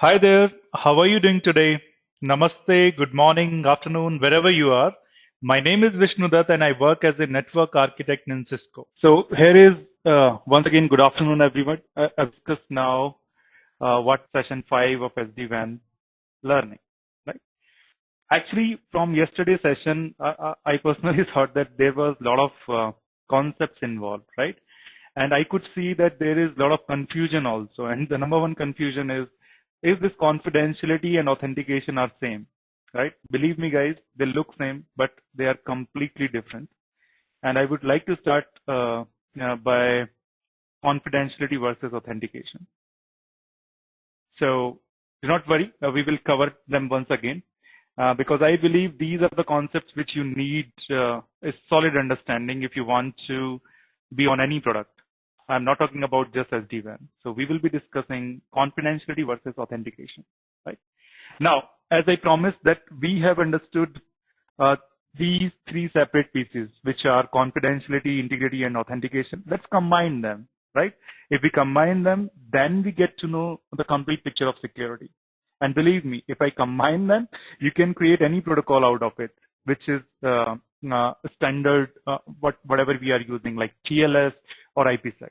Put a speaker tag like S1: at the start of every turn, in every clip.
S1: Hi there, how are you doing today? Namaste, good morning, afternoon, wherever you are. My name is Vishnu Dutt and I work as a network architect in Cisco. So here is once again, good afternoon everyone. I've discussed now what session 5 of SD-WAN learning. Right? Actually, from yesterday's session, I personally thought that there was a lot of concepts involved, right? And I could see that there is a lot of confusion also. And the number one confusion is this confidentiality and authentication are same, right? Believe me, guys, they look same, but they are completely different. And I would like to start by confidentiality versus authentication. So do not worry, we will cover them once again. Because I believe these are the concepts which you need a solid understanding if you want to be on any product. I'm not talking about just SD-WAN. So we will be discussing confidentiality versus authentication, right? Now, as I promised that we have understood uh, these three separate pieces, which are confidentiality, integrity, and authentication. Let's combine them, right? If we combine them, then we get to know the complete picture of security. And believe me, if I combine them, you can create any protocol out of it, which is standard, whatever we are using, like TLS or IPsec.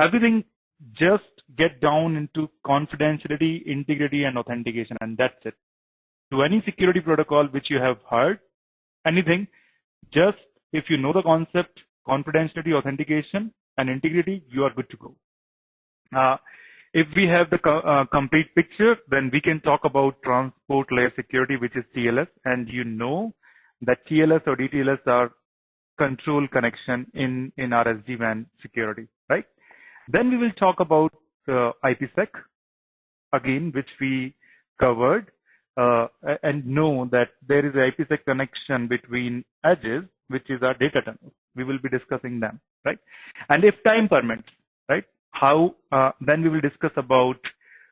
S1: Everything just get down into confidentiality, integrity, and authentication, and that's it. To any security protocol which you have heard, anything, just if you know the concept, confidentiality, authentication, and integrity, you are good to go. If we have the complete picture, then we can talk about transport layer security, which is TLS, and you know that TLS or DTLS are control connection in our SD-WAN security, right? Then we will talk about IPsec, again, which we covered, and know that there is a IPsec connection between edges, which is our data tunnel. We will be discussing them, right? And if time permits, right? How then we will discuss about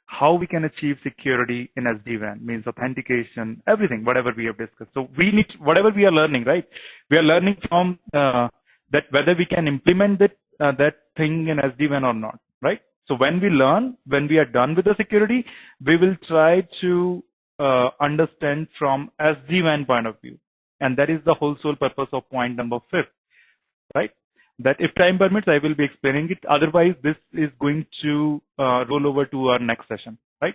S1: how we can achieve security in SD-WAN, means authentication, everything, whatever we have discussed. So we need whatever we are learning, right? We are learning from that whether we can implement that thing in SD-WAN or not, right? So when we learn, when we are done with the security, we will try to understand from SD-WAN point of view. And that is the whole sole purpose of point number 5, right? That if time permits, I will be explaining it. Otherwise, this is going to roll over to our next session, right?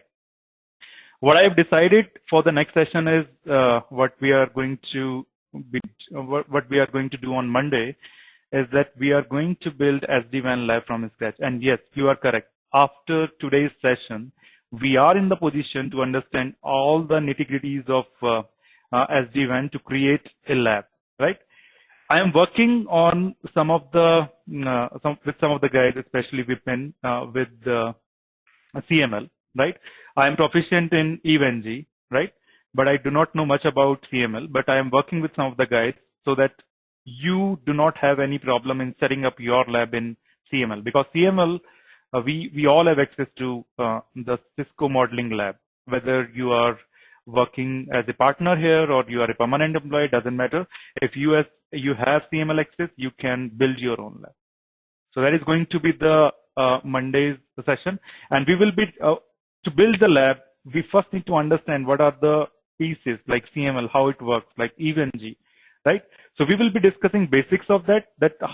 S1: What I have decided for the next session is what we are going to do on Monday is that we are going to build SD-WAN lab from scratch. And yes, you are correct. After today's session, we are in the position to understand all the nitty-gritties of SD-WAN to create a lab, right? I am working on with some of the guys, especially Vipin, with CML, right? I am proficient in EVNG, right? But I do not know much about CML, but I am working with some of the guys so that you do not have any problem in setting up your lab in CML, because CML, we all have access to the Cisco modeling lab, whether you are working as a partner here or you are a permanent employee, doesn't matter. If you have CML access, you can build your own lab. So that is going to be the Monday's session, and we will be to build the lab. We first need to understand what are the pieces like CML, how it works, like EVNG, right? So we will be discussing basics of that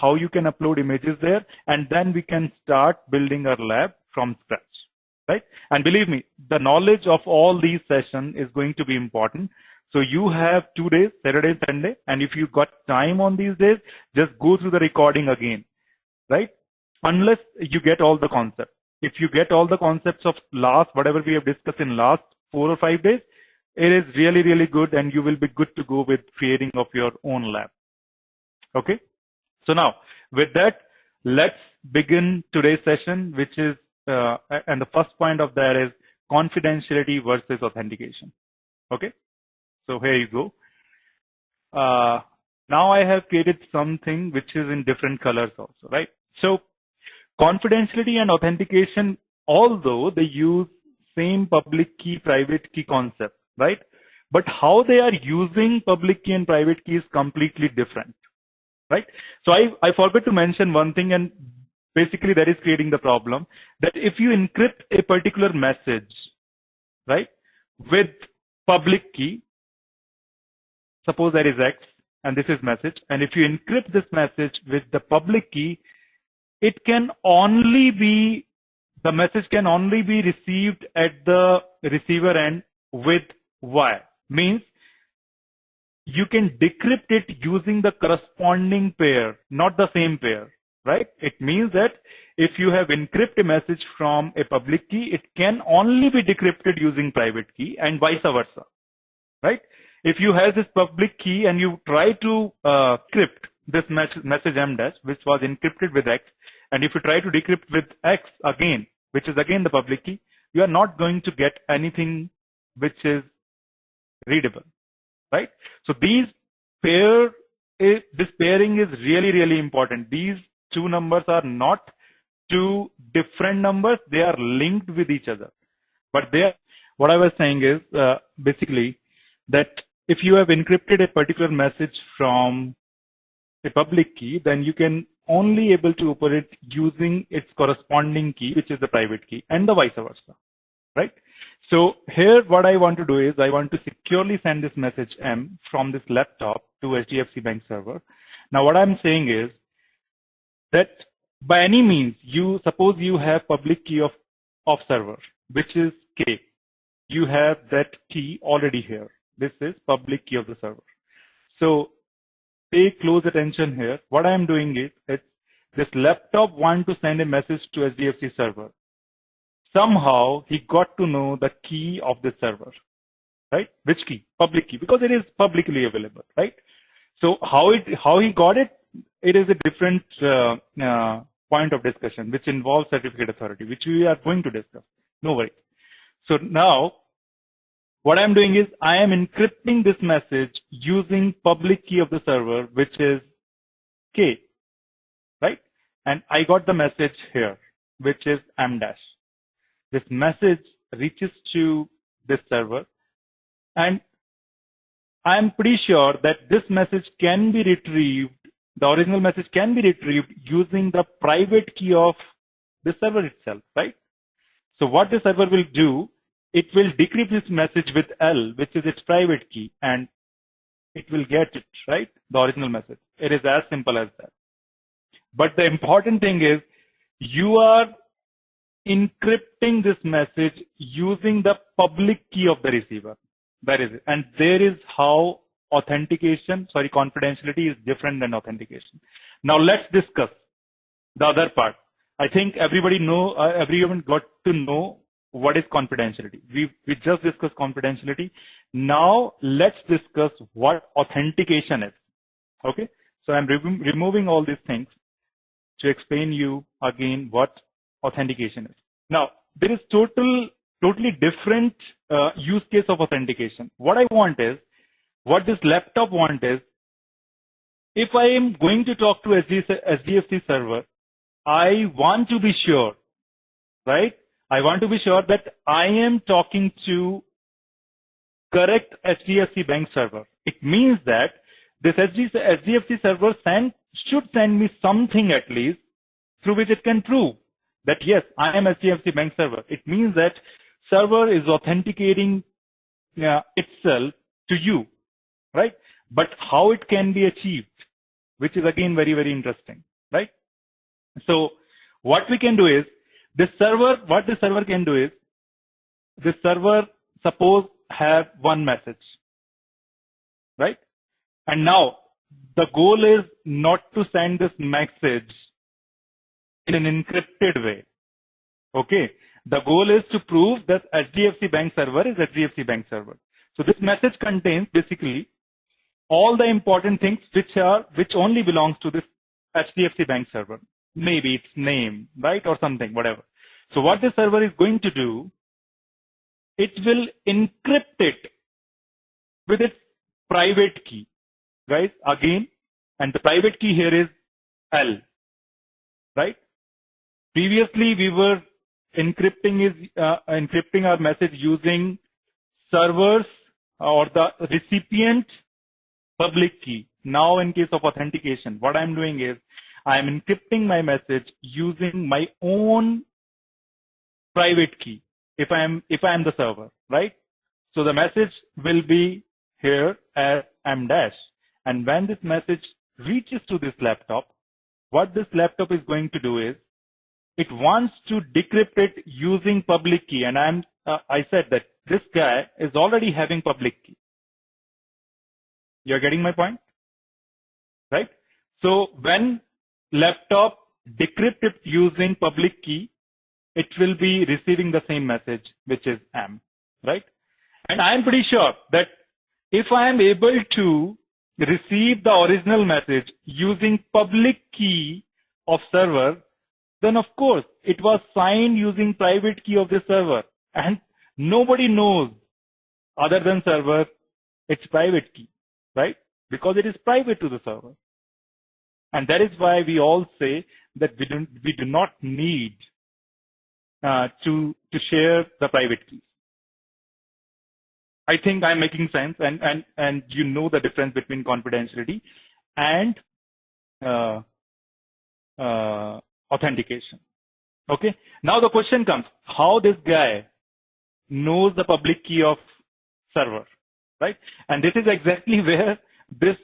S1: how you can upload images there, and then we can start building our lab from scratch, right? And believe me, the knowledge of all these sessions is going to be important. So you have 2 days, Saturday and Sunday, and if you got time on these days, just go through the recording again, right? Unless you get all the concepts. If you get all the concepts of whatever we have discussed in last 4 or 5 days, it is really, really good, and you will be good to go with creating of your own lab. Okay. So now with that, let's begin today's session, which is, and the first point of that is confidentiality versus authentication. Okay. So here you go. Now I have created something which is in different colors also, right? So confidentiality and authentication, although they use same public key, private key concept, right? But how they are using public key and private key is completely different, right? So I forgot to mention one thing, and basically that is creating the problem, that if you encrypt a particular message, right, with public key. Suppose there is X and this is message. And if you encrypt this message with the public key, it can only be, the message can only be received at the receiver end with Y. Means you can decrypt it using the corresponding pair, not the same pair, right? It means that if you have encrypted a message from a public key, it can only be decrypted using private key and vice versa, right? If you have this public key and you try to crypt this message M dash, which was encrypted with X, and if you try to decrypt with X again, which is again the public key, you are not going to get anything which is readable, right? So this pairing is really, really important. These two numbers are not two different numbers. They are linked with each other. But what I was saying is basically that if you have encrypted a particular message from a public key, then you can only able to operate using its corresponding key, which is the private key, and the vice versa, right? So here what I want to do is I want to securely send this message M from this laptop to HDFC Bank server. Now what I'm saying is that by any means, suppose you have public key of server, which is K. You have that key already here. This is public key of the server. So pay close attention here. What I am doing is this laptop wants to send a message to HDFC server. Somehow he got to know the key of the server, right? Which key? Public key, because it is publicly available, right? So how he got it? It is a different point of discussion, which involves certificate authority, which we are going to discuss. No worries. So now what I'm doing is I am encrypting this message using public key of the server, which is K, right? And I got the message here, which is M dash. This message reaches to this server, and I'm pretty sure that this message can be retrieved, the original message can be retrieved using the private key of the server itself, right? So what the server will do, it will decrypt this message with L, which is its private key, and it will get it, right? The original message. It is as simple as that. But the important thing is you are encrypting this message using the public key of the receiver. That is it. And there is how confidentiality is different than authentication. Now let's discuss the other part. I think everyone got to know what is confidentiality. We just discussed confidentiality. Now let's discuss what authentication is. Okay. So I'm removing all these things to explain you again what authentication is. Now there is totally different use case of authentication. What this laptop wants is, if I am going to talk to HDFC server, I want to be sure, right? I want to be sure that I am talking to correct HDFC Bank server. It means that this HDFC server should send me something at least through which it can prove that yes, I am HDFC Bank server. It means that server is authenticating itself to you, right? But how it can be achieved, which is again very, very interesting, right? So what we can do is, this server can do is, this server suppose have one message, right? And now the goal is not to send this message in an encrypted way. Okay. The goal is to prove that HDFC Bank server is HDFC Bank server. So this message contains basically all the important things which only belongs to this HDFC Bank server. Maybe its name, right? Or something, whatever. So what the server is going to do, it will encrypt it with its private key, guys, again, and the private key here is L, right? Previously we were encrypting our message using servers or the recipient public key. Now in case of authentication, what I'm doing is I'm encrypting my message using my own private key if I am the server, right? So the message will be here as M dash. And when this message reaches to this laptop, what this laptop is going to do is it wants to decrypt it using public key. And I said that this guy is already having public key. You're getting my point, right? So when laptop decrypt it using public key, it will be receiving the same message, which is M, right? And I'm pretty sure that if I am able to receive the original message using public key of server, then of course it was signed using private key of the server, and nobody knows other than server its private key, right? Because it is private to the server. And that is why we all say that we do not need to share the private keys. I think I'm making sense, and you know the difference between confidentiality and authentication. Okay. Now the question comes: how this guy knows the public key of server, right? And this is exactly where this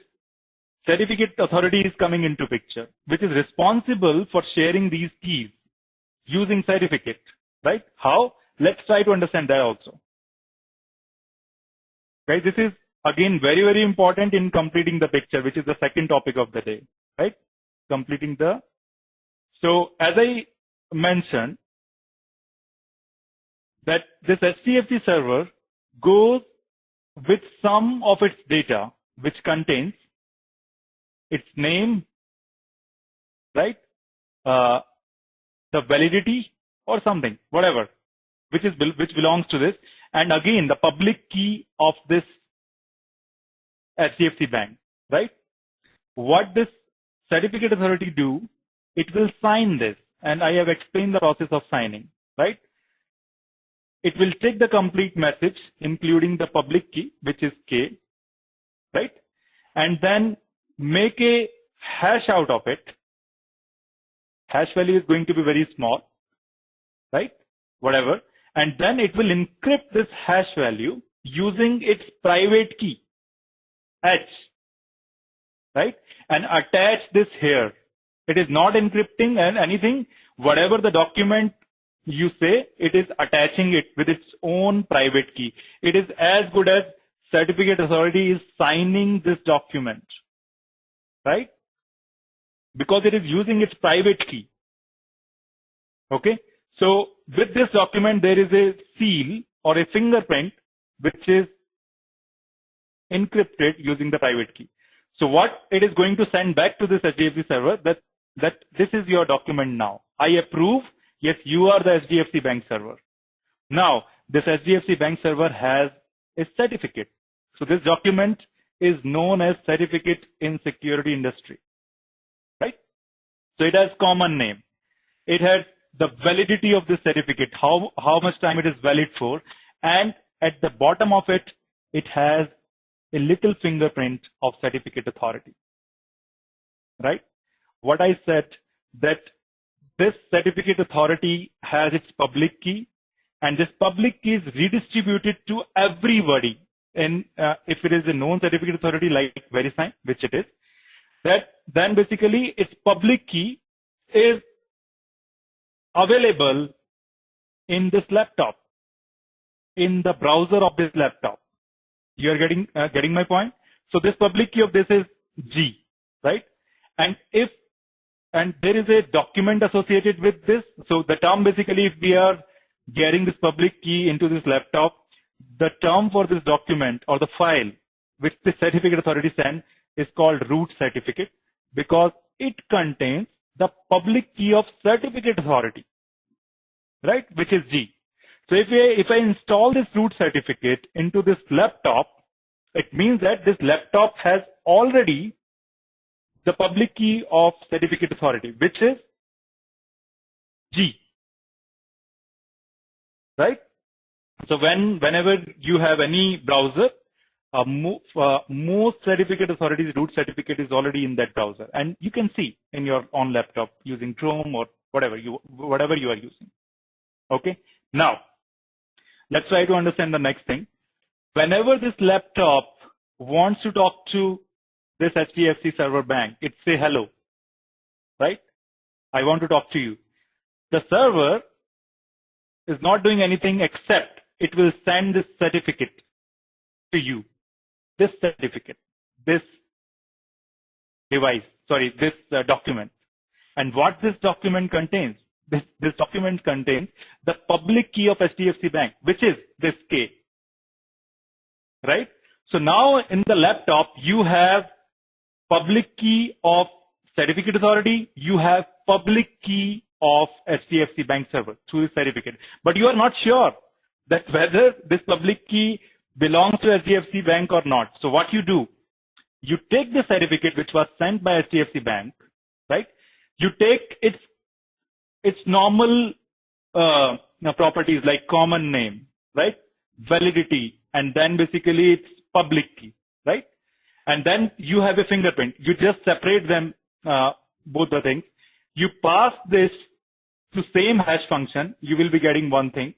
S1: certificate authority is coming into picture, which is responsible for sharing these keys using certificate, right? How? Let's try to understand that also. Guys, this is again very, very important in completing the picture, which is the second topic of the day, right? Completing the. So as I mentioned, that this HDFC server goes with some of its data, which contains its name, right? The validity or something, whatever, which belongs to this. And again, the public key of this HDFC bank, right? What this certificate authority do, it will sign this. And I have explained the process of signing, right? It will take the complete message, including the public key, which is K, right? And then make a hash out of it. Hash value is going to be very small, right? Whatever. And then it will encrypt this hash value using its private key, H, right? And attach this here. It is not encrypting and anything. Whatever the document you say, it is attaching it with its own private key. It is as good as certificate authority is signing this document, right? Because it is using its private key. Okay. So with this document, there is a seal or a fingerprint, which is encrypted using the private key. So what it is going to send back to this HDFC server, that this is your document now. I approve. Yes, you are the HDFC bank server. Now, this HDFC bank server has a certificate. So this document is known as certificate in security industry, right? So it has common name. It has the validity of the certificate, how much time it is valid for. And at the bottom of it, it has a little fingerprint of certificate authority, right? What I said, that this certificate authority has its public key, and this public key is redistributed to everybody. And if it is a known certificate authority like VeriSign, which it is, then basically its public key is available in this laptop, in the browser of this laptop. You are getting my point? So this public key of this is G, right? And there is a document associated with this. So the term basically, if we are getting this public key into this laptop, the term for this document or the file which the certificate authority sends is called root certificate, because it contains the public key of certificate authority, right? Which is G. So if I install this root certificate into this laptop, it means that this laptop has already the public key of certificate authority, which is G, right? So whenever you have any browser, most certificate authorities root certificate is already in that browser, and you can see in your own laptop using Chrome or whatever you are using. Okay. Now Let's try to understand the next thing. Whenever this laptop wants to talk to this HDFC server bank, it say hello, right? I want to talk to you. The server is not doing anything except it will send this certificate to you. This certificate, this device, this document. And what this document contains? This document contains the public key of HDFC Bank, which is this K, right? So now in the laptop, you have public key of certificate authority, you have public key of HDFC Bank server through the certificate, but you are not sure that whether this public key belongs to HDFC Bank or not. So what you do, you take the certificate which was sent by HDFC Bank, right? You take its normal properties like common name, right? Validity, and then basically its public key, right? And then you have a fingerprint. You just separate them, both the things. You pass this to same hash function, you will be getting one thing,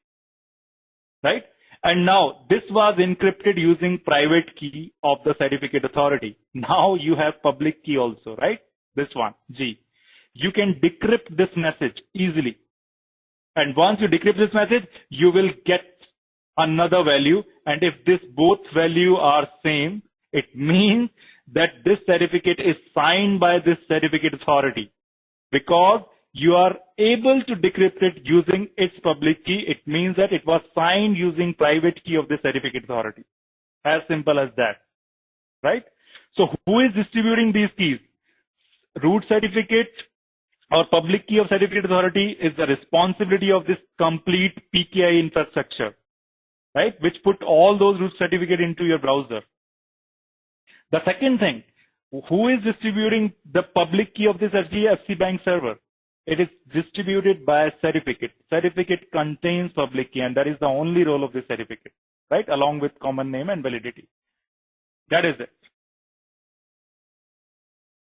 S1: right? And now this was encrypted using private key of the certificate authority. Now you have public key also, right? This one, G. You can decrypt this message easily. And once you decrypt this message, you will get another value. And if this both value are same, it means that this certificate is signed by this certificate authority. Because you are able to decrypt it using its public key, it means that it was signed using private key of the certificate authority. As simple as that, right? So who is distributing these keys? Root certificate or public key of certificate authority is the responsibility of this complete PKI infrastructure, right? Which put all those root certificate into your browser. The second thing, who is distributing the public key of this HDFC Bank server? It is distributed by a certificate. Certificate contains public key, and that is the only role of this certificate, right? Along with common name and validity. That is it.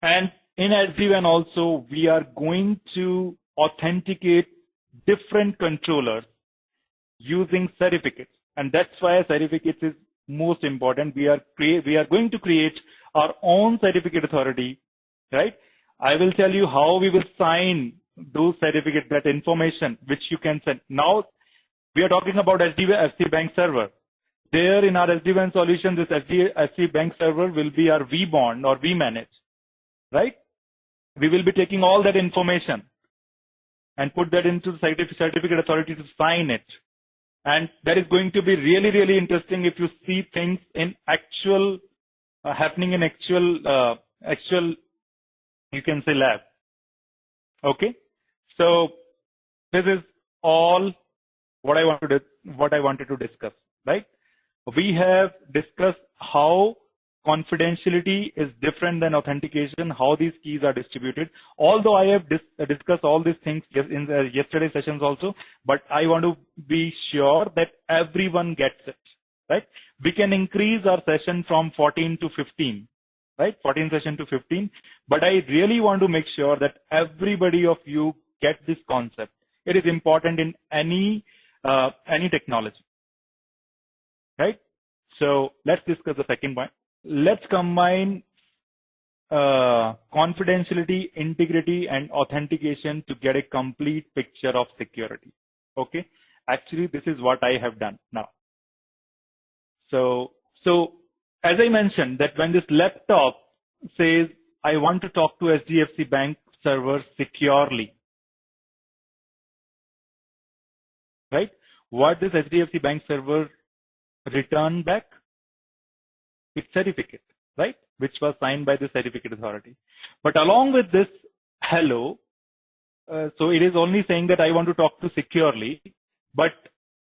S1: And in SD-WAN also, we are going to authenticate different controllers using certificates. And that's why certificates is most important. We are going to create our own certificate authority, right? I will tell you how we will sign those certificates, that information which you can send. Now we are talking about HDFC Bank server. There in our SD-WAN solution, this HDFC Bank server will be our vBond or vManage, right? We will be taking all that information and put that into the certificate authority to sign it. And that is going to be really, really interesting if you see things in actual, happening in actual, you can say lab. Okay. So this is all what I wanted to discuss, right? We have discussed how confidentiality is different than authentication, how these keys are distributed. Although I have discussed all these things in the yesterday's sessions also, but I want to be sure that everyone gets it, right? We can increase our session from 14 to 15, right? 14 session to 15. But I really want to make sure that everybody of you get this concept. It is important in any technology, right? So let's discuss the second point. Let's combine confidentiality, integrity, and authentication to get a complete picture of security. Okay. Actually, this is what I have done now. So as I mentioned, that when this laptop says, I want to talk to HDFC Bank server securely, right? What does HDFC Bank server return back? Its certificate, right? Which was signed by the certificate authority. But along with this hello, so it is only saying that I want to talk to securely, but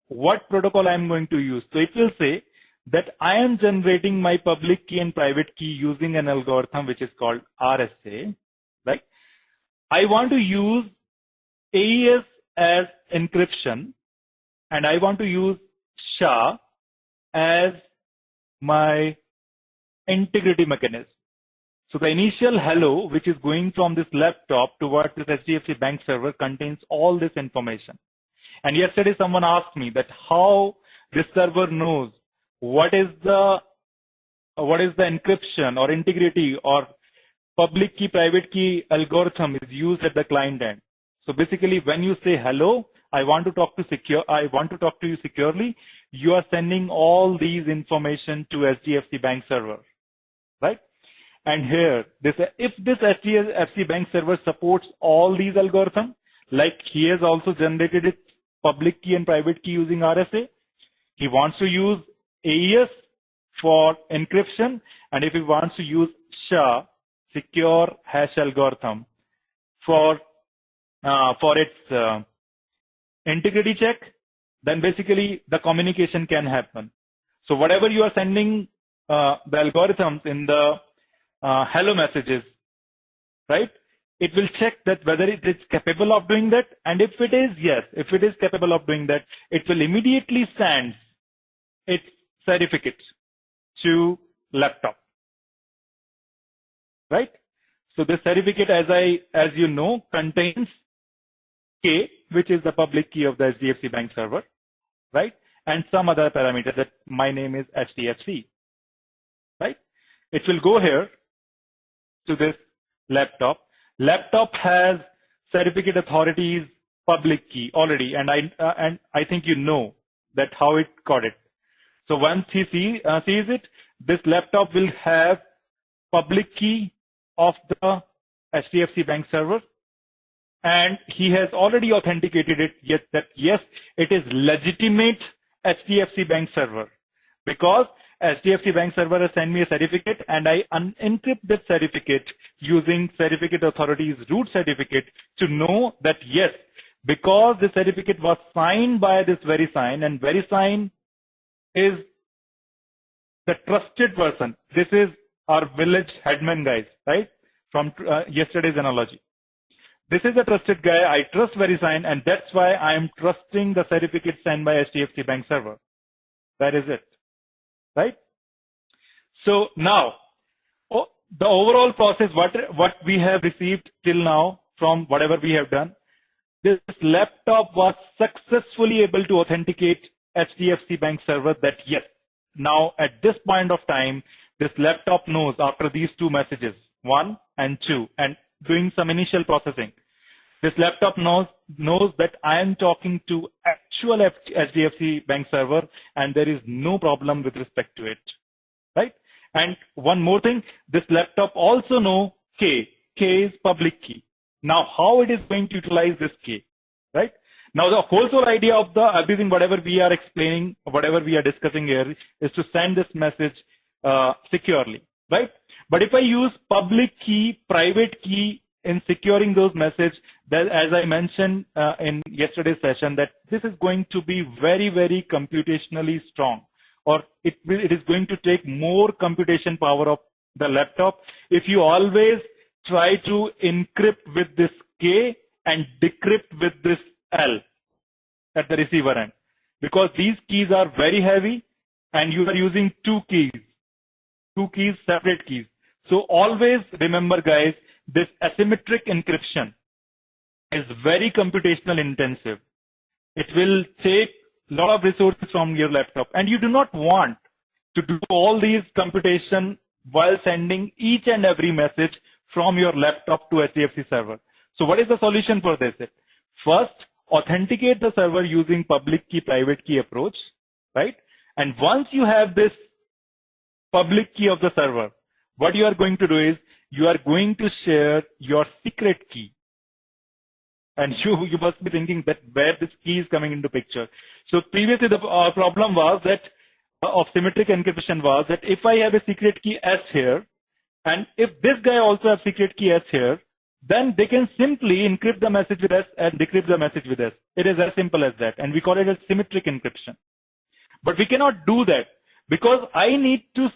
S1: what protocol I am going to use? So it will say that I am generating my public key and private key using an algorithm which is called RSA, right? I want to use AES as encryption, and I want to use SHA as my integrity mechanism. So the initial hello, which is going from this laptop towards this HDFC Bank server, contains all this information. And yesterday someone asked me that how this server knows what is the encryption or integrity or public key, private key algorithm is used at the client end. So basically, when you say hello, I want to talk to you securely, you are sending all these information to HDFC Bank server, right? And here, if this HDFC Bank server supports all these algorithms, like he has also generated its public key and private key using RSA, he wants to use AES for encryption, and if he wants to use SHA, secure hash algorithm, for its integrity check, then basically the communication can happen. So whatever you are sending the algorithms in the hello messages, right? It will check that whether it is capable of doing that, and if it is, yes, if it is capable of doing that, it will immediately send its certificate to laptop, right? So this certificate, as you know, contains K, which is the public key of the HDFC Bank server, right? And some other parameter that my name is HDFC, right? It will go here to this laptop. Laptop has certificate authorities public key already, and I think you know that how it got it. So once he sees it, this laptop will have public key of the HDFC Bank server, and he has already authenticated it that yes, it is legitimate HDFC Bank server, because HDFC Bank server has sent me a certificate, and I unencrypt this certificate using certificate authorities root certificate to know that yes, because the certificate was signed by this VeriSign, and VeriSign is the trusted person. This is our village headman guys, right? From yesterday's analogy. This is a trusted guy. I trust VeriSign, and that's why I am trusting the certificate sent by HDFC Bank server. That is it, right? So now, the overall process, what we have received till now from whatever we have done, this laptop was successfully able to authenticate HDFC Bank server that yes, now at this point of time, this laptop knows after these two messages, 1 and 2, and doing some initial processing, this laptop knows that I am talking to actual HDFC Bank server, and there is no problem with respect to it, right? And one more thing, this laptop also knows K. K is public key. Now, how it is going to utilize this K, right? Now, the whole idea of the everything, whatever we are explaining, whatever we are discussing here, is to send this message securely, right? But if I use public key, private key in securing those messages, that, as I mentioned in yesterday's session, that this is going to be very, very computationally strong, or it is going to take more computation power of the laptop if you always try to encrypt with this K and decrypt with this L at the receiver end, because these keys are very heavy and you are using two keys, separate keys. So always remember, guys, this asymmetric encryption is very computational intensive. It will take a lot of resources from your laptop, and you do not want to do all these computation while sending each and every message from your laptop to HDFC server. So what is the solution for this? First, authenticate the server using public key, private key approach, right? And once you have this public key of the server, what you are going to do is you are going to share your secret key. And you must be thinking that where this key is coming into picture. So previously the problem was that of symmetric encryption was that if I have a secret key S here, and if this guy also has secret key S here, then they can simply encrypt the message with S and decrypt the message with S. It is as simple as that. And we call it as symmetric encryption. But we cannot do that because I need to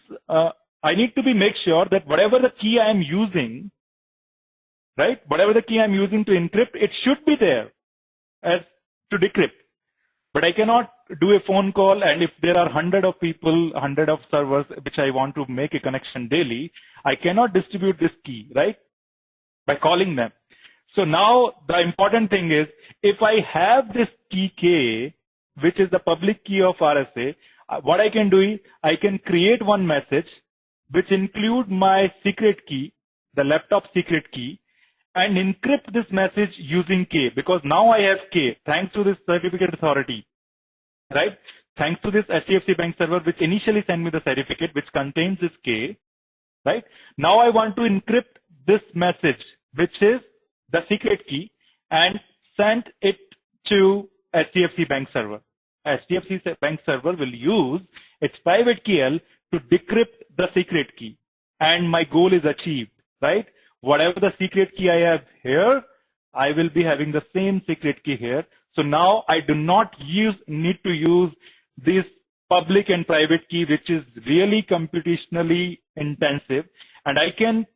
S1: make sure that whatever the key I am using, right? Whatever the key I'm using to encrypt, it should be there as to decrypt. But I cannot do a phone call, and if there are 100 of people, 100 of servers which I want to make a connection daily, I cannot distribute this key, right? By calling them. So now the important thing is, if I have this key K, which is the public key of RSA, what I can do is I can create one message which include my secret key, the laptop secret key, and encrypt this message using K, because now I have K thanks to this certificate authority, right? Thanks to this HDFC Bank server, which initially sent me the certificate, which contains this K, right? Now I want to encrypt this message, which is the secret key, and send it to HDFC Bank server. HDFC Bank server will use its private KL to decrypt the secret key, and my goal is achieved, right? Whatever the secret key I have here, I will be having the same secret key here. So now I do not need to use this public and private key, which is really computationally intensive, and I can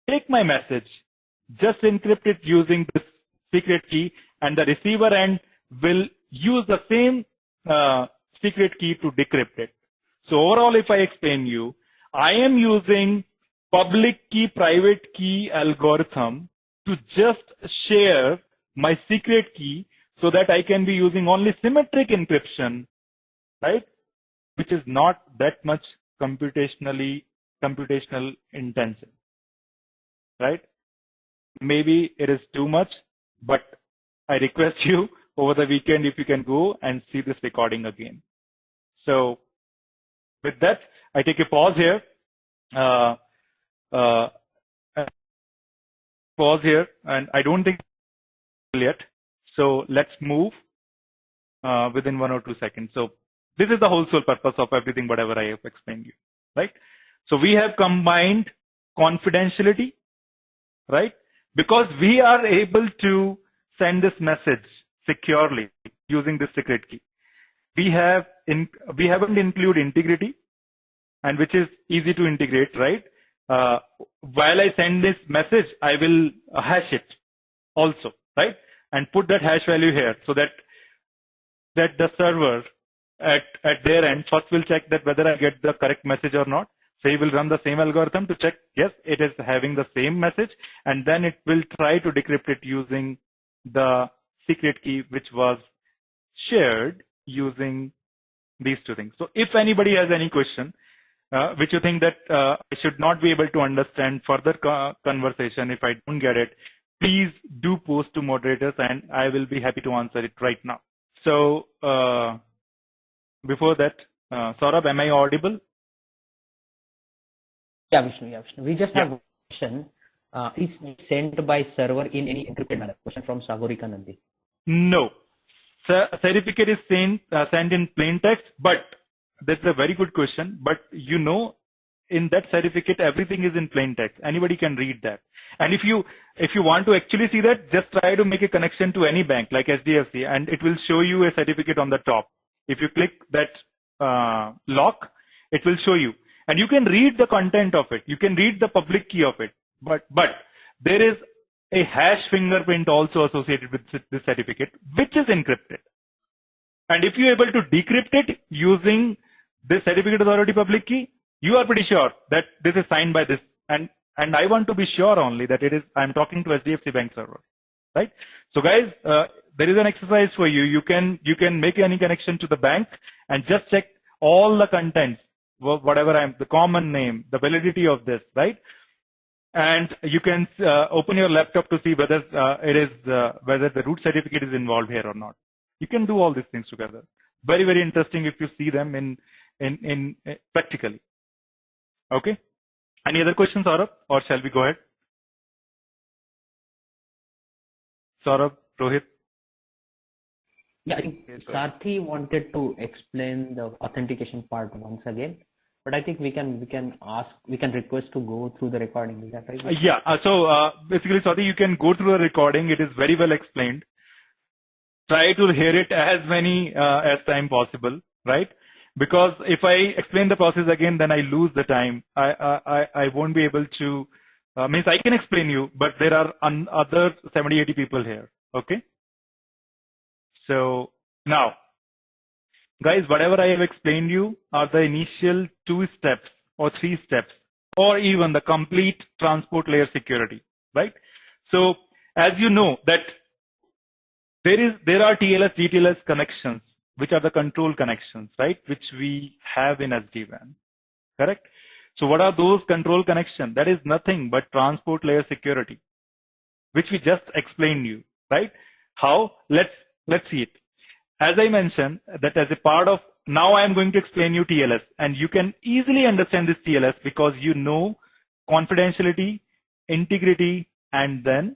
S1: take my message, just encrypt it using this secret key, and the receiver end will use the same secret key to decrypt it. So overall, if I explain you, I am using public key, private key algorithm to just share my secret key so that I can be using only symmetric encryption, right? Which is not that much computational intensive, right? Maybe it is too much, but I request you over the weekend if you can go and see this recording again. So with that, I take a pause here. And I don't think yet. So let's move within 1 or 2 seconds. So this is the whole sole purpose of everything, whatever I have explained you, right? So we have combined confidentiality, right? Because we are able to send this message securely using this secret key. We haven't included integrity, and which is easy to integrate, right? While I send this message, I will hash it also, right? And put that hash value here so that the server at their end first will check that whether I get the correct message or not. So he will run the same algorithm to check, yes, it is having the same message, and then it will try to decrypt it using the secret key, which was shared using these two things. So if anybody has any question, which you think that I should not be able to understand further conversation, if I don't get it, please do post to moderators and I will be happy to answer it right now. So before that, Saurabh, am I audible?
S2: Yeah, Vishnu. We just have one question. Is sent by server in any encrypted manner? Question from Sagorika Nandi.
S1: No. Certificate is sent in plain text, but that's a very good question. But you know, in that certificate, everything is in plain text. Anybody can read that. And if you want to actually see that, just try to make a connection to any bank like HDFC, and it will show you a certificate on the top. If you click that lock, it will show you. And you can read the content of it. You can read the public key of it. But there is a hash fingerprint also associated with this certificate, which is encrypted. And if you're able to decrypt it using this certificate authority public key, you are pretty sure that this is signed by this. And I want to be sure only that it is, I'm talking to HDFC Bank server, right? So guys, there is an exercise for you. You can make any connection to the bank and just check all the contents, whatever the common name, the validity of this, right? And you can open your laptop to see whether whether the root certificate is involved here or not. You can do all these things together. Very, very interesting if you see them in practically. Okay. Any other questions, Saurabh, or shall we go ahead? Saurabh, Rohit.
S2: Yeah, I think Sarthi wanted to explain the authentication part once again. But I think we can request to go through the recording. Is that right?
S1: Yeah. So basically, Saurabh, you can go through the recording. It is very well explained. Try to hear it as many as time possible, right? Because if I explain the process again, then I lose the time. I won't be able to. Means I can explain you, but there are other 70-80 people here. Okay. So now, guys, whatever I have explained you are the initial 2 steps or 3 steps, or even the complete transport layer security, right? So as you know that there are TLS, GTLS connections which are the control connections, right? Which we have in SD-WAN, correct? So what are those control connections? That is nothing but transport layer security, which we just explained you, right? How? Let's see it. As I mentioned that as a part of, now I am going to explain you TLS, and you can easily understand this TLS because you know confidentiality, integrity, and then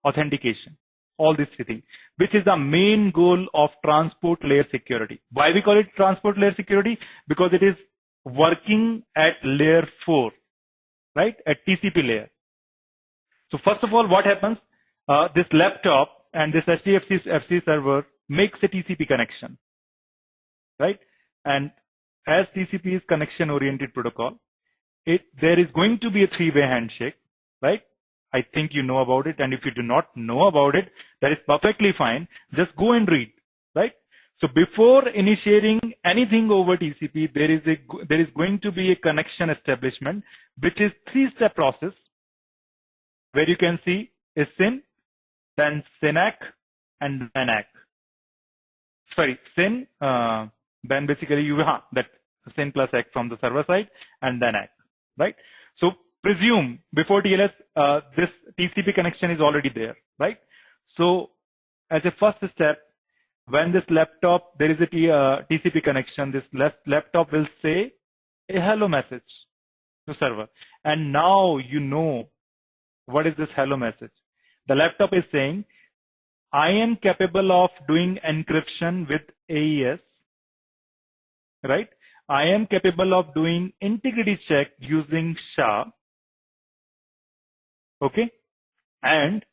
S1: authentication. All these three things, which is the main goal of transport layer security. Why we call it transport layer security? Because it is working at layer 4, right? At TCP layer. So first of all, what happens? This laptop and this HDFC FC server makes a TCP connection, right? And as TCP is connection-oriented protocol, there is going to be a three-way handshake, right? I think you know about it, and if you do not know about it, that is perfectly fine. Just go and read, right? So before initiating anything over TCP, there is going to be a connection establishment, which is three-step process, where you can see a SYN, then SYNAC, and then ACK. Sorry, SYN, then basically you have that SYN plus ACK from the server side, and then ACK, right? So presume before TLS, this TCP connection is already there, right? So as a first step, when this laptop, there is a TCP connection, this laptop will say a hello message to server. And now you know what is this hello message. The laptop is saying, I am capable of doing encryption with AES, right? I am capable of doing integrity check using SHA, okay? And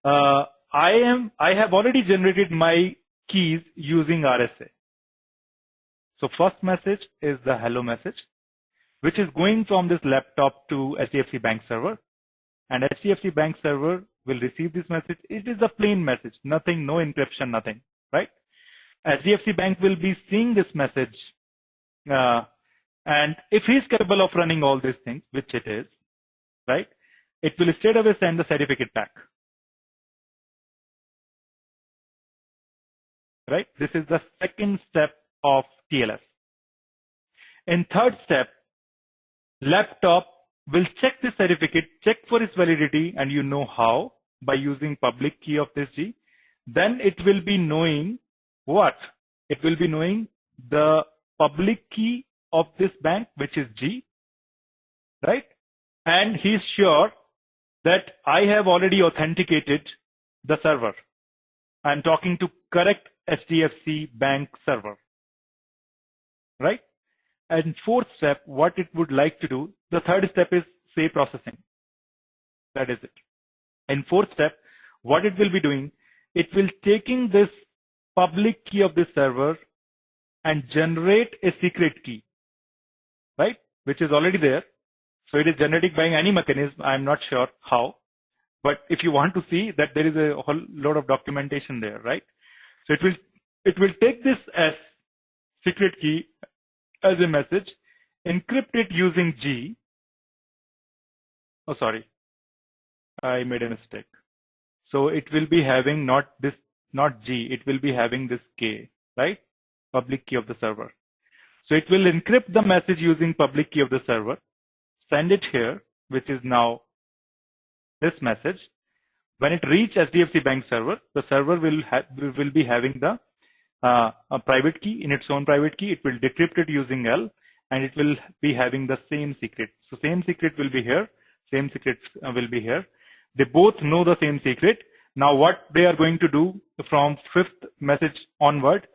S1: I have already generated my keys using RSA. So first message is the hello message, which is going from this laptop to HDFC Bank server, and HDFC Bank server will receive this message. It is a plain message, nothing, no encryption, nothing, right? HDFC Bank will be seeing this message, and if he's capable of running all these things, which it is, right, it will straight away send the certificate back, right? This is the second step of TLS. In third step, laptop will check the certificate, check for its validity, and you know how? By using public key of this G. Then it will be knowing what? It will be knowing the public key of this bank, which is G, right? And he's sure that I have already authenticated the server. I'm talking to correct HDFC Bank server, right? And fourth step, what it would like to do, the third step is say processing. That is it. In fourth step, what it will be doing, it will taking this public key of this server and generate a secret key, right? Which is already there. So it is generated by any mechanism. I'm not sure how, but if you want to see that, there is a whole lot of documentation there, right? So it will take this as secret key as a message, encrypt it using G. Oh, sorry, I made a mistake. So it will be having not G, it will be having this K, right? Public key of the server. So it will encrypt the message using public key of the server, send it here, which is now this message. When it reaches HDFC Bank server, the server will be having the a private key, in its own private key. It will decrypt it using L, and it will be having the same secret. So same secret will be here, same secret will be here. They both know the same secret. Now what they are going to do from fifth message onward,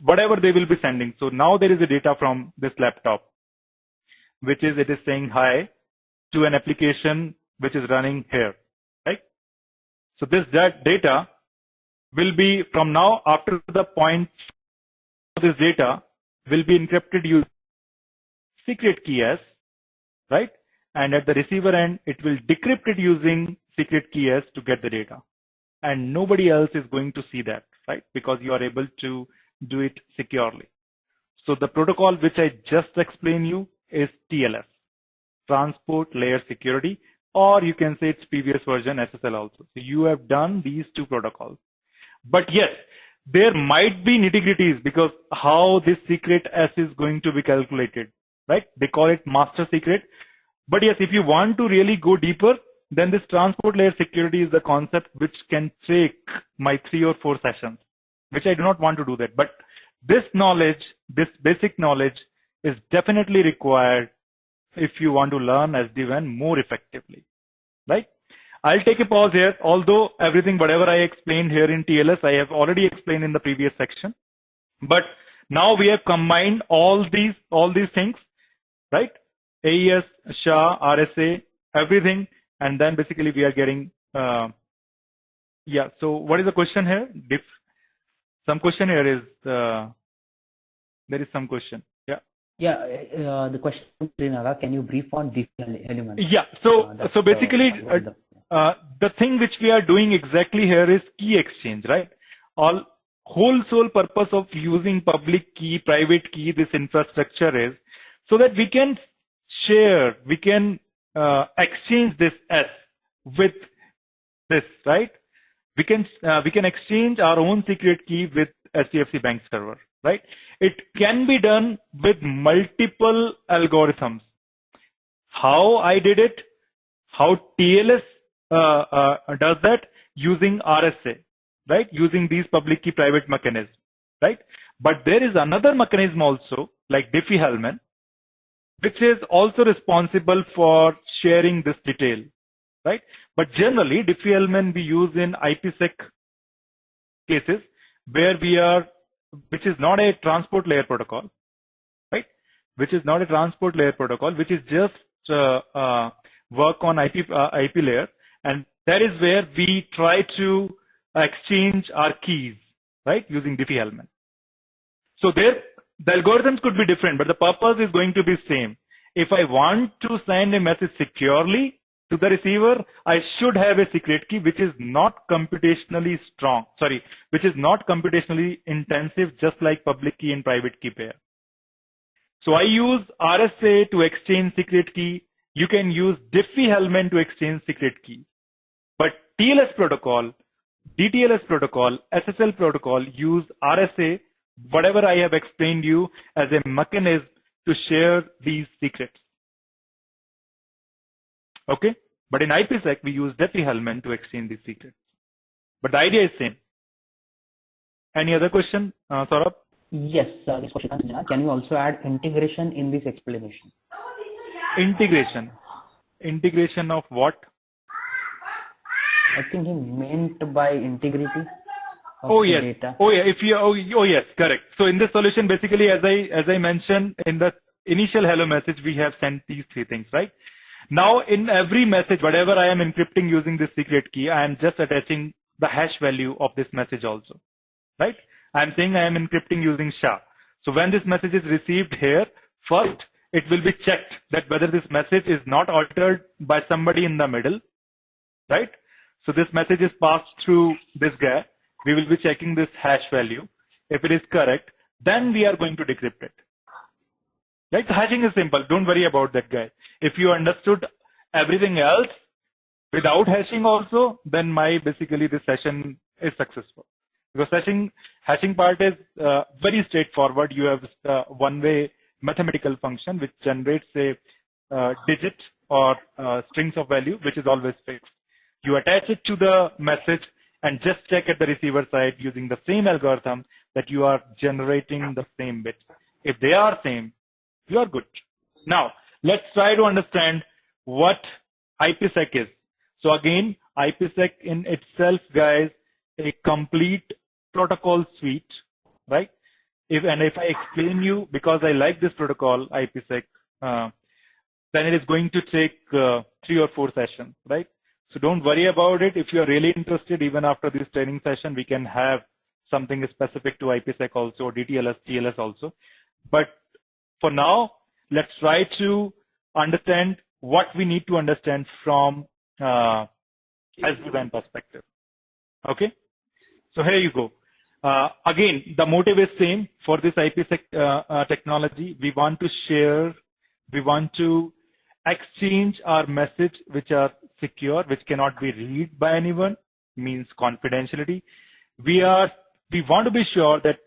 S1: whatever they will be sending. So now there is a data from this laptop, which is, it is saying hi to an application which is running here, right? So this data will be from now, after the point, this data will be encrypted using secret key S, right? And at the receiver end, it will decrypt it using secret key S to get the data. And nobody else is going to see that, right? Because you are able to do it securely. So the protocol which I just explained you is TLS, Transport Layer Security, or you can say its previous version, SSL also. So you have done these two protocols. But yes, there might be nitty-gritties because how this secret S is going to be calculated, right? They call it master secret. But yes, if you want to really go deeper, then this transport layer security is the concept which can take my 3 or 4 sessions, which I do not want to do that. But this knowledge, this basic knowledge is definitely required if you want to learn SD-WAN more effectively, right? I'll take a pause here. Although everything, whatever I explained here in TLS, I have already explained in the previous section. But now we have combined all these things, right? AES, SHA, RSA, everything. And then basically we are getting, yeah. So what is the question here? Some question here is, there is some question. Yeah.
S2: Yeah. The question, Srinaga, can you brief on Diffie element?
S1: Yeah. So basically, the thing which we are doing exactly here is key exchange, right? Whole sole purpose of using public key, private key, this infrastructure is so that we can share, we can exchange this S with this, right? We can exchange our own secret key with HDFC Bank server, right? It can be done with multiple algorithms. How I did it, how TLS does that, using RSA, right? Using these public key private mechanisms, right? But there is another mechanism also, like Diffie-Hellman, which is also responsible for sharing this detail, right? But generally, Diffie-Hellman we use in IPsec cases where which is not a transport layer protocol, right? Which is not a transport layer protocol, which is just work on IP layer, and that is where we try to exchange our keys, right? Using Diffie-Hellman. So there, the algorithms could be different, but the purpose is going to be same. If I want to send a message securely to the receiver, I should have a secret key which is not computationally strong, which is not computationally intensive, just like public key and private key pair. So I use RSA to exchange secret key. You can use Diffie-Hellman to exchange secret key. But TLS protocol, DTLS protocol, SSL protocol use RSA, whatever I have explained you, as a mechanism to share these secrets. Okay? But in IPsec, we use Diffie-Hellman to exchange these secrets. But the idea is same. Any other question, Saurabh?
S2: Yes, this question. Can you also add integration in this explanation?
S1: Integration of what?
S2: I think he meant by integrity of data.
S1: Oh yes, correct. So in this solution, basically, as I mentioned in the initial hello message, we have sent these 3 things, right? Now in every message, whatever I am encrypting using this secret key, I am just attaching the hash value of this message also, right? I am saying I am encrypting using SHA. So when this message is received here, first it will be checked that whether this message is not altered by somebody in the middle, right? So this message is passed through this guy. We will be checking this hash value. If it is correct, then we are going to decrypt it. Right? So hashing is simple. Don't worry about that, guy. If you understood everything else without hashing also, then basically this session is successful. Because hashing part is very straightforward. You have one-way mathematical function which generates a digit or strings of value, which is always fixed. You attach it to the message and just check at the receiver side using the same algorithm that you are generating the same bit. If they are same, you are good. Now, let's try to understand what IPsec is. So again, IPsec in itself, guys, a complete protocol suite, right? If I explain you, because I like this protocol, IPsec, then it is going to take 3 or 4 sessions, right? So don't worry about it. If you are really interested, even after this training session, we can have something specific to IPsec also, or DTLS, TLS also. But for now, let's try to understand what we need to understand from SD-WAN perspective. Okay? So here you go. Again, the motive is same for this IPsec technology. We want to share, we want to exchange our message which are secure, which cannot be read by anyone, means confidentiality. We we want to be sure that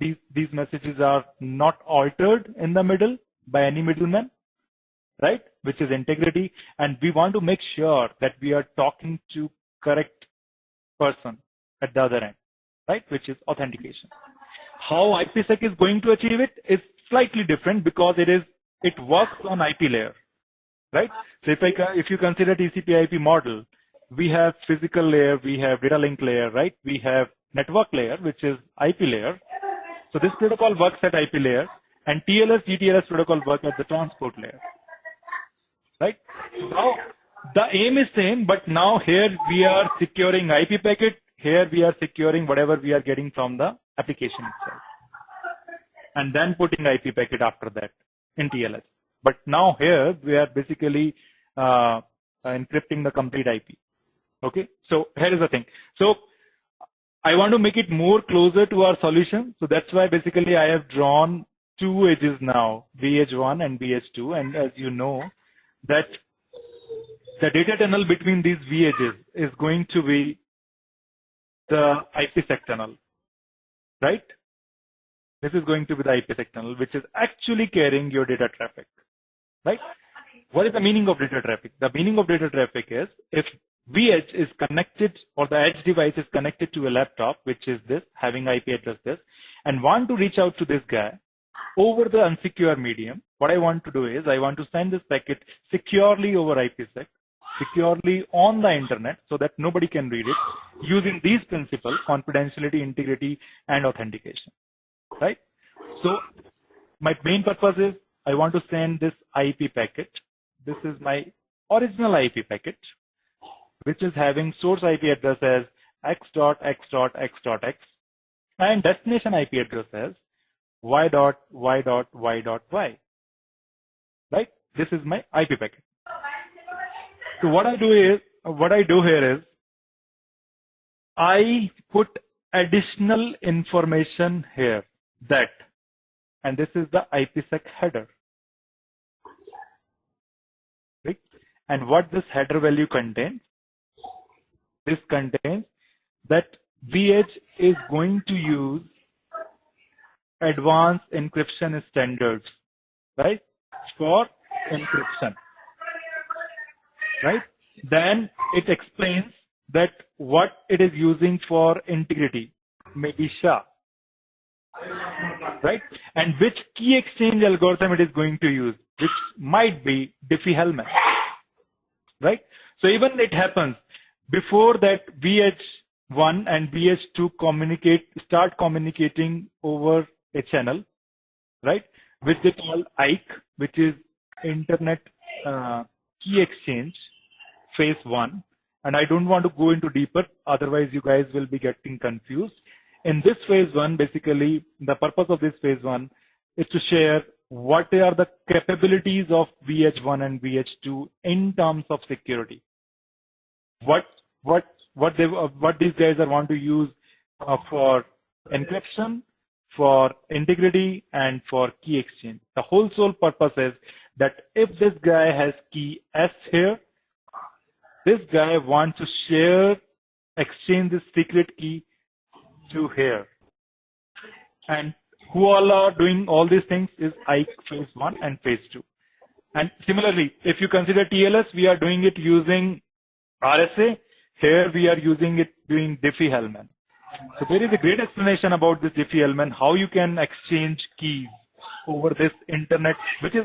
S1: these messages are not altered in the middle by any middleman, right? Which is integrity. And we want to make sure that we are talking to correct person at the other end, right? Which is authentication. How IPsec is going to achieve it is slightly different because it works on IP layer, right? So if you consider TCP/IP model, we have physical layer, we have data link layer, right? We have network layer, which is IP layer. So this protocol works at IP layer, and TLS, GTLS protocol work at the transport layer, right? Now the aim is same, but now here we are securing IP packet. Here we are securing whatever we are getting from the application itself, and then putting IP packet after that in TLS. But now here we are basically encrypting the complete IP. Okay, so here is the thing. So I want to make it more closer to our solution. So that's why basically I have drawn two edges now, VH1 and VH2. And as you know, that the data tunnel between these VHs is going to be the IPsec tunnel, right? This is going to be the IPsec tunnel, which is actually carrying your data traffic, right? What is the meaning of data traffic? The meaning of data traffic is if VH is connected or the edge device is connected to a laptop, which is this, having IP address this, and want to reach out to this guy over the unsecure medium, what I want to do is I want to send this packet securely over IPsec, securely on the internet so that nobody can read it using these principles, confidentiality, integrity, and authentication, right? So my main purpose is I want to send this IP packet. This is my original IP packet, which is having source IP address as x.x.x.x and destination IP address as y.y.y.y, right? This is my IP packet. So what I do here is I put additional information here that, and this is the IPsec header, right? And what this header value contains? This contains that VH is going to use advanced encryption standards, right? For encryption, right? Then it explains that what it is using for integrity, maybe SHA, right? And which key exchange algorithm it is going to use, which might be Diffie-Hellman, right? So even it happens before that VH1 and VH2 start communicating over a channel, right? Which they call IKE, which is Internet Key Exchange, phase 1. And I don't want to go into deeper, otherwise you guys will be getting confused. In this phase 1, basically, the purpose of this phase 1 is to share what are the capabilities of VH1 and VH2 in terms of security. What these guys are want to use for encryption, for integrity, and for key exchange. The whole sole purpose is that if this guy has key S here, this guy wants to exchange this secret key to here. And who all are doing all these things is IKE phase 1 and phase 2. And similarly, if you consider TLS, we are doing it using RSA. Here we are using it doing Diffie-Hellman. So there is a great explanation about this Diffie-Hellman, how you can exchange keys over this internet, which is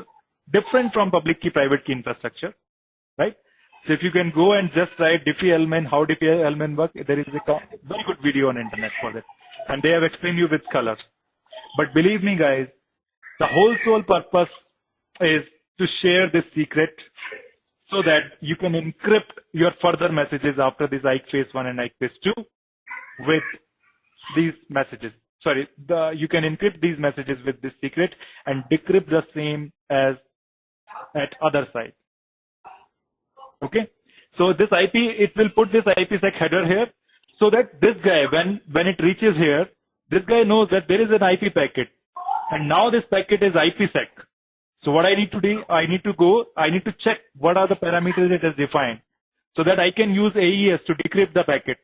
S1: different from public key, private key infrastructure, right? So if you can go and just write Diffie-Hellman, how Diffie-Hellman works, there is a very good video on internet for that. And they have explained you with colors. But believe me guys, the whole sole purpose is to share this secret so that you can encrypt your further messages after this IKE phase 1 and IKE phase 2 with these messages. Sorry, you can encrypt these messages with this secret and decrypt the same as at other side. Okay, so this IP, it will put this IPsec header here so that this guy, when it reaches here, this guy knows that there is an IP packet and now this packet is IPsec. So what I need to do, I need to check what are the parameters it has defined so that I can use AES to decrypt the packet.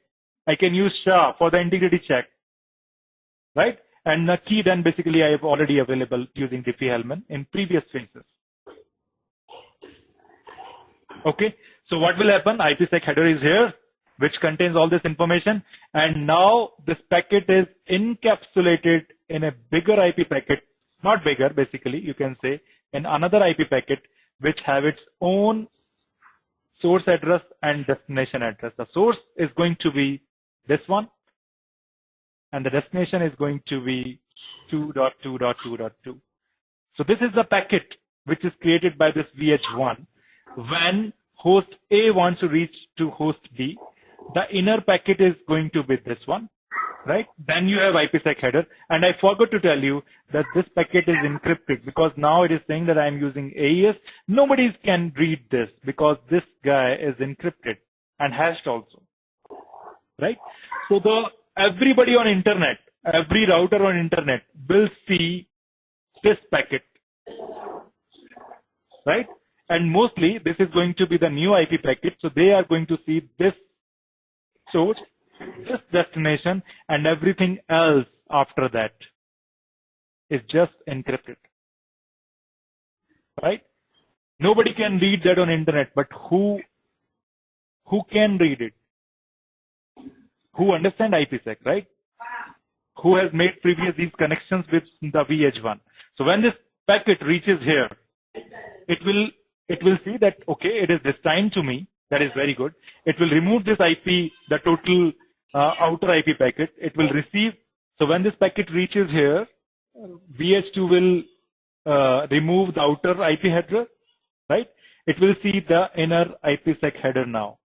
S1: I can use SHA for the integrity check. right? And the key then basically I have already available using Diffie-Hellman in previous phases. Okay, so what will happen? IPsec header is here, which contains all this information, and now this packet is encapsulated in a bigger IP packet, not bigger, basically you can say, in another IP packet which have its own source address and destination address. The source is going to be this one, and the destination is going to be 2.2.2.2. So this is the packet which is created by this VH1. When host A wants to reach to host B, the inner packet is going to be this one, right? Then you have IPsec header, and I forgot to tell you that this packet is encrypted because now it is saying that I am using AES. Nobody can read this because this guy is encrypted and hashed also, right? So everybody on internet, every router on internet will see this packet, right? And mostly this is going to be the new IP packet. So they are going to see this source, this destination, and everything else after that is just encrypted, right? Nobody can read that on internet, but who can read it? Who understand IPsec, right? Who has made previous these connections with the VH1. So when this packet reaches here, it will see that, okay, it is destined to me. That is very good. It will remove this IP, the total outer IP packet. It will receive. So when this packet reaches here, VH2 will remove the outer IP header, right? It will see the inner IPsec header now,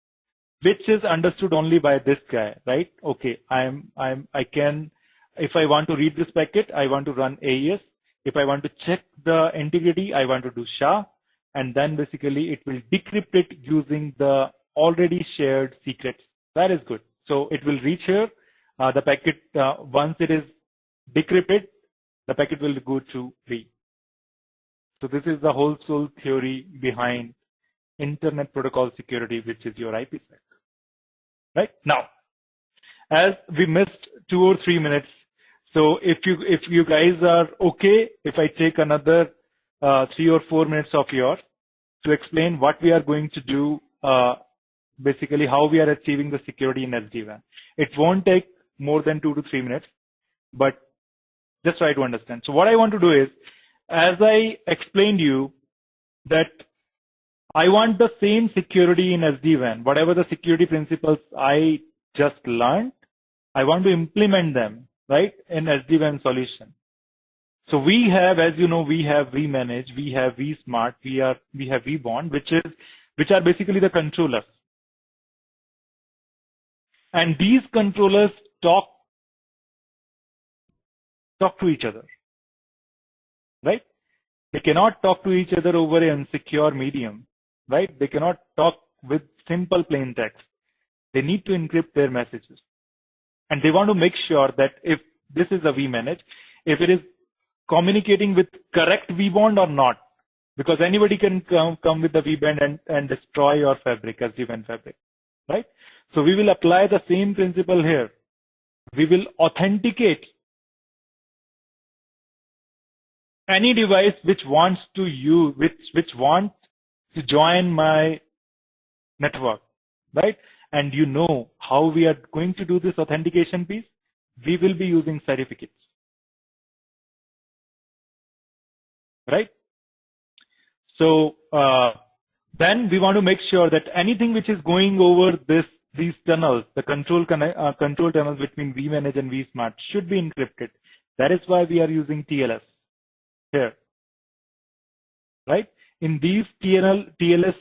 S1: which is understood only by this guy, right? Okay, I can, if I want to read this packet, I want to run AES. If I want to check the integrity, I want to do SHA. And then basically it will decrypt it using the already shared secrets. That is good. So it will reach here. The packet, once it is decrypted, the packet will go to B. So this is the whole soul theory behind Internet Protocol Security, which is your IPsec. Right? Now, as we missed 2 or 3 minutes, so if you guys are okay, if I take another 3 or 4 minutes of yours to explain what we are going to do, basically how we are achieving the security in SD-WAN. It won't take more than 2 to 3 minutes, but just try to understand. So what I want to do is, as I explained you that I want the same security in SD-WAN, whatever the security principles I just learned, I want to implement them, right, in SD-WAN solution. So we have, as you know, we have vManage, we have vSmart, we have vBond, which are basically the controllers. And these controllers talk to each other, right? They cannot talk to each other over an unsecure medium, right? They cannot talk with simple plain text. They need to encrypt their messages. And they want to make sure that if this is a vManage, if it is communicating with correct vBond or not, because anybody can come with the vBond and destroy your fabric, SD-WAN fabric, right? So we will apply the same principle here. We will authenticate any device which wants to use, which wants to join my network, right? And you know how we are going to do this authentication piece? We will be using certificates, right? So then we want to make sure that anything which is going over these tunnels, the control tunnels between vManage and vSmart should be encrypted. That is why we are using TLS here, right? In these TLS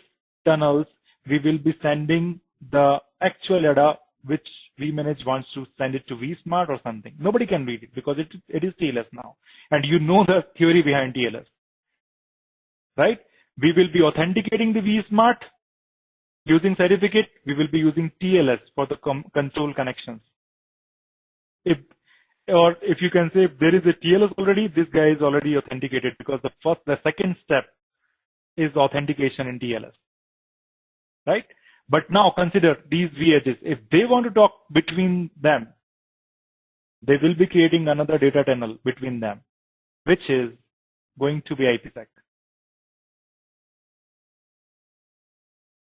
S1: tunnels, we will be sending the actual data which vManage wants to send it to vSmart or something. Nobody can read it because it is TLS now. And you know the theory behind TLS, right? We will be authenticating the vSmart using certificate. We will be using TLS for the control connections. If you can say if there is a TLS already, this guy is already authenticated because the second step is authentication in TLS, right? But now consider these VHs. If they want to talk between them, they will be creating another data tunnel between them, which is going to be IPsec.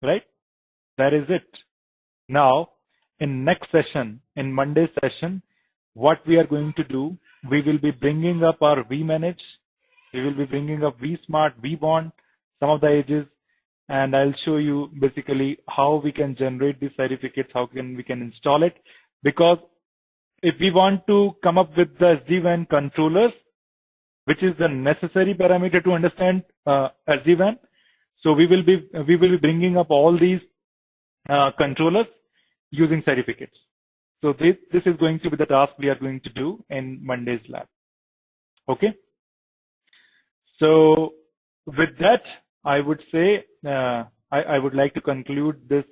S1: Right? That is it. Now, in next session, in Monday's session, what we are going to do, we will be bringing up our vManage, we will be bringing up vSmart, vBond, some of the edges, and I'll show you basically how we can generate these certificates, how we can install it. Because if we want to come up with the SD-WAN controllers, which is the necessary parameter to understand SD-WAN, so we will be bringing up all these controllers using certificates. So this is going to be the task we are going to do in Monday's lab. Okay. So with that, I would say I would like to conclude this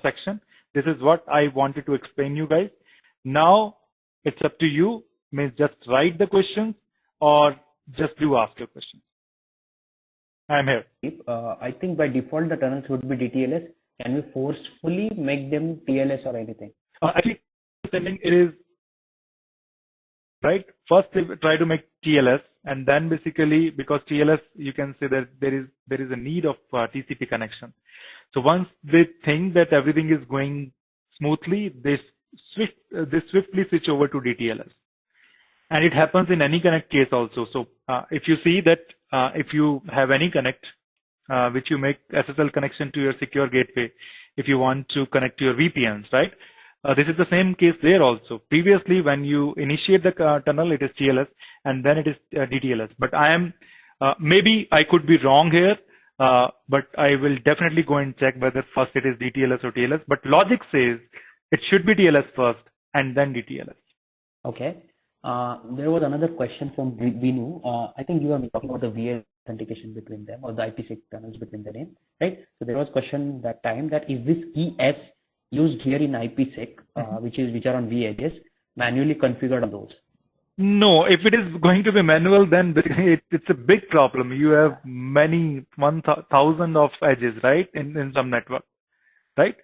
S1: section. This is what I wanted to explain you guys. Now it's up to you. Means just write the questions or just do ask your questions. I'm here.
S2: I think by default the tunnels would be DTLS. Can we forcefully make them TLS or anything?
S1: Actually, it is right. First, they try to make TLS, and then basically because TLS, you can say that there is a need of TCP connection. So once they think that everything is going smoothly, they swiftly switch over to DTLS, and it happens in any connect case also. So if you see that if you have any connect which you make SSL connection to your secure gateway, if you want to connect to your VPNs, right? This is the same case there also. Previously, when you initiate the tunnel, it is TLS, and then it is DTLS. But I am, maybe I could be wrong here, but I will definitely go and check whether first it is DTLS or TLS. But logic says it should be TLS first and then DTLS.
S2: Okay. There was another question from Vinu. I think you are talking about the VA authentication between them or the IPsec tunnels between the name, right? So there was a question that time that is this ES used here in IPsec, which are on V edges, manually configured on those?
S1: No, if it is going to be manual, then it's a big problem. You have many 1,000 of edges, right, in some network, right?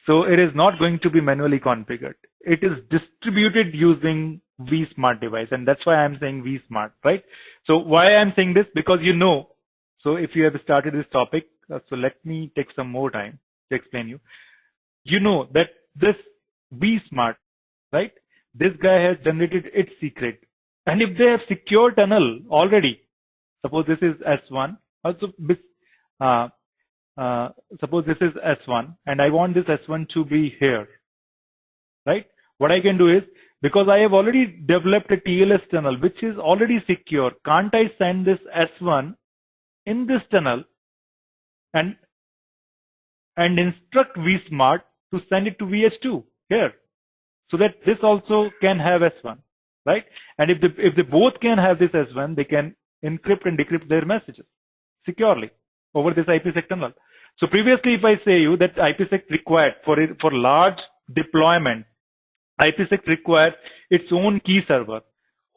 S1: So it is not going to be manually configured. It is distributed using vSmart device, and that's why I'm saying vSmart, right? So why I'm saying this, because you know, so if you have started this topic, so let me take some more time to explain you. You know that this vSmart, right? This guy has generated its secret, and if they have secure tunnel already, suppose this is S1, also suppose this is S1, and I want this S1 to be here, right? What I can do is, because I have already developed a TLS tunnel which is already secure, can't I send this S1 in this tunnel and instruct vSmart to send it to VH2 here, so that this also can have S1, right? And if they both can have this S1, they can encrypt and decrypt their messages securely over this IPsec tunnel. So previously, if I say you that IPsec required for large deployment, IPsec required its own key server,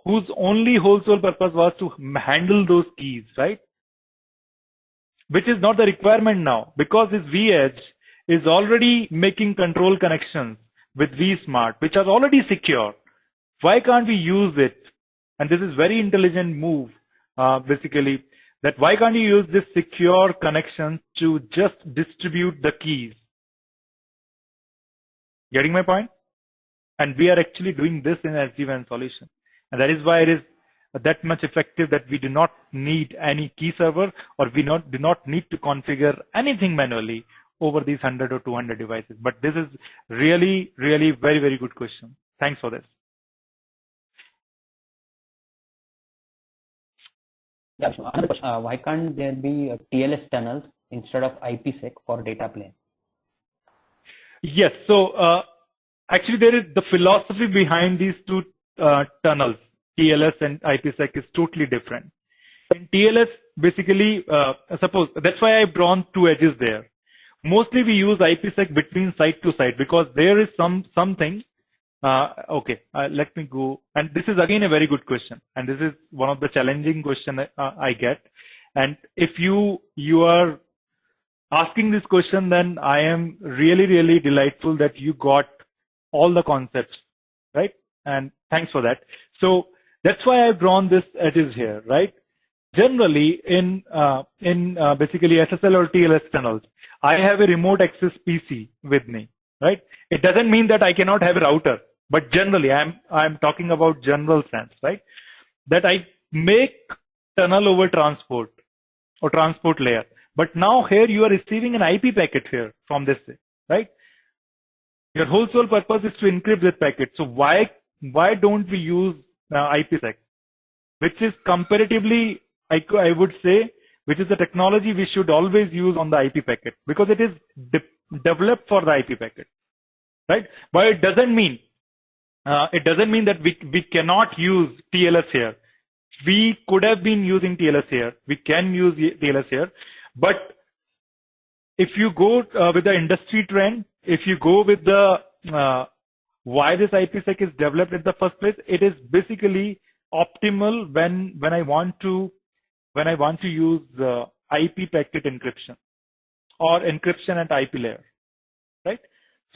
S1: whose only whole sole purpose was to handle those keys, right? Which is not the requirement now, because this vEdge is already making control connections with vSmart, which are already secure. Why can't we use it? And this is very intelligent move, basically, that why can't you use this secure connection to just distribute the keys? Getting my point? And we are actually doing this in SD-WAN solution. And that is why it is that much effective, that we do not need any key server, or we do not need to configure anything manually over these 100 or 200 devices. But this is really, really very, very good question. Thanks for this.
S2: Yeah, so another question, why can't there be TLS tunnels instead of IPsec for data plane?
S1: Yes, so actually there is the philosophy behind these two tunnels, TLS and IPsec, is totally different. In TLS, basically, suppose, that's why I've drawn two edges there. Mostly we use IPsec between site to site, because there is something. Okay, let me go. And this is again a very good question, and this is one of the challenging question I get. And if you are asking this question, then I am really, really delightful that you got all the concepts, right? and thanks for that. So that's why I've drawn this edges here, right? Generally, in basically SSL or TLS tunnels, I have a remote access PC with me, right? It doesn't mean that I cannot have a router, but generally, I'm talking about general sense, right? That I make tunnel over transport or transport layer. But now here you are receiving an IP packet here from this, right? Your whole sole purpose is to encrypt this packet. So why don't we use IPsec, which is comparatively, I would say, which is the technology we should always use on the IP packet, because it is developed for the IP packet, right? But it doesn't mean that we cannot use TLS here. We could have been using TLS here. We can use TLS here. But if you go with the industry trend, if you go with the why this IPsec is developed in the first place, it is basically optimal when I want to use IP packet encryption or encryption at IP layer, right?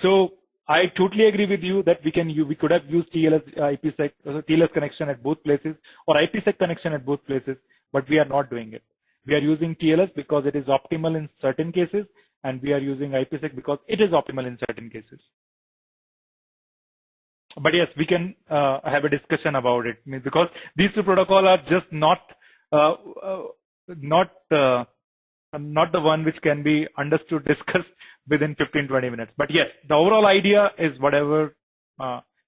S1: So I totally agree with you that we could have used TLS IPsec, TLS connection at both places, or IPsec connection at both places, but we are not doing it. We are using TLS because it is optimal in certain cases, and we are using IPsec because it is optimal in certain cases. But yes, we can have a discussion about it, because these two protocols are just not the one which can be understood, discussed within 15-20 minutes. But yes, the overall idea is whatever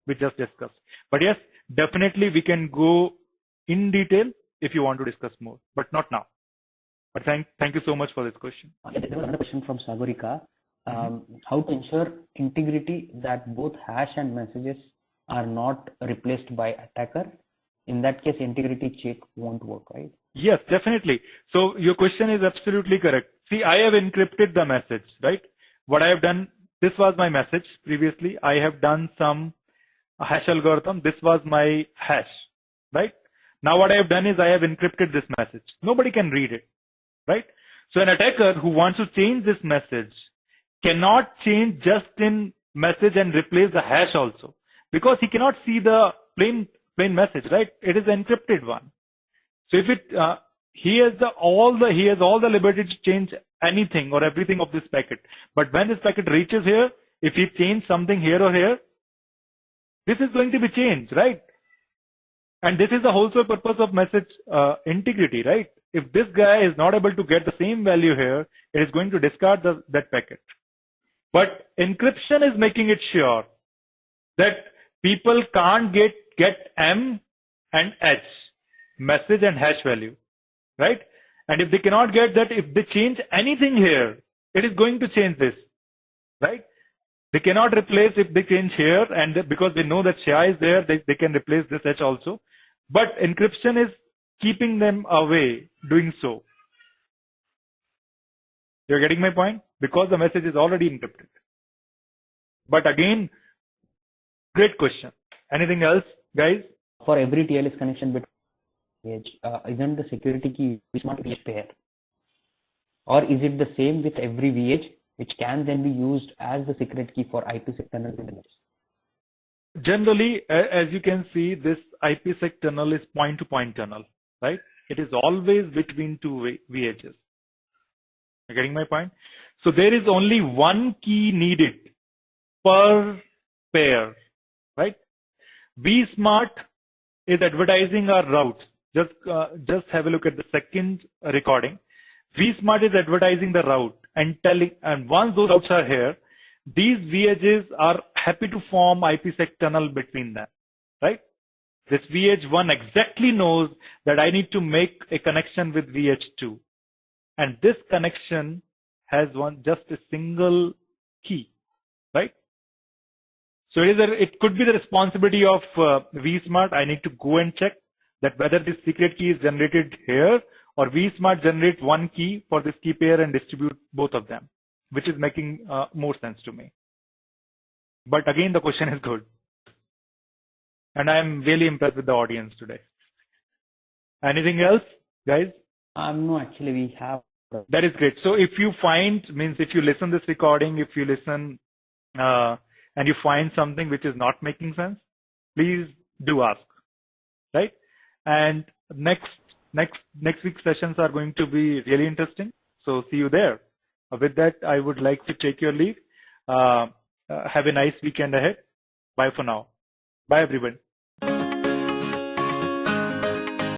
S1: we just discussed. But yes, definitely we can go in detail if you want to discuss more, but not now. But thank you so much for this question.
S2: Okay, there was another question from Sagorika. How to ensure integrity that both hash and messages are not replaced by attacker? In that case, integrity check won't work, right?
S1: Yes, definitely. So your question is absolutely correct. See, I have encrypted the message, right? What I have done, this was my message previously. I have done some hash algorithm. This was my hash, right? Now what I have done is I have encrypted this message. Nobody can read it, right? So an attacker who wants to change this message cannot change just in message and replace the hash also, because he cannot see the plain message, right? It is an encrypted one. So if he has all the liberty to change anything or everything of this packet. But when this packet reaches here, if he changes something here or here, this is going to be changed, right? And this is the whole purpose of message integrity, right? If this guy is not able to get the same value here, it is going to discard that packet. But encryption is making it sure that people can't get M and H, message and hash value, right? And if they cannot get that, if they change anything here, it is going to change this, right? They cannot replace if they change here, and because they know that Shia is there, they can replace this H also. But encryption is keeping them away doing so. You're getting my point? Because the message is already encrypted. But again, great question. Anything else, guys?
S2: For every TLS connection between isn't the security key vSmart VH pair? Or is it the same with every VH, which can then be used as the secret key for IPsec tunnel images?
S1: Generally, as you can see, this IPsec tunnel is point-to-point tunnel, right? It is always between two VHs. You're getting my point? So there is only one key needed per pair, right? vSmart is advertising our routes. Just have a look at the second recording. vSmart is advertising the route and telling, and once those routes are here, these VHs are happy to form IPsec tunnel between them, right? This VH1 exactly knows that I need to make a connection with VH2, and this connection has just a single key, right? So it could be the responsibility of vSmart. I need to go and check that whether this secret key is generated here, or vSmart generate one key for this key pair and distribute both of them, which is making more sense to me. But again, the question is good. And I'm really impressed with the audience today. Anything else, guys?
S2: No, actually we have.
S1: That is great. So if you find, if you listen this recording, if you listen and you find something which is not making sense, please do ask, right? And next week's sessions are going to be really interesting. So see you there. With that, I would like to take your leave. Have a nice weekend ahead. Bye for now. Bye, everyone.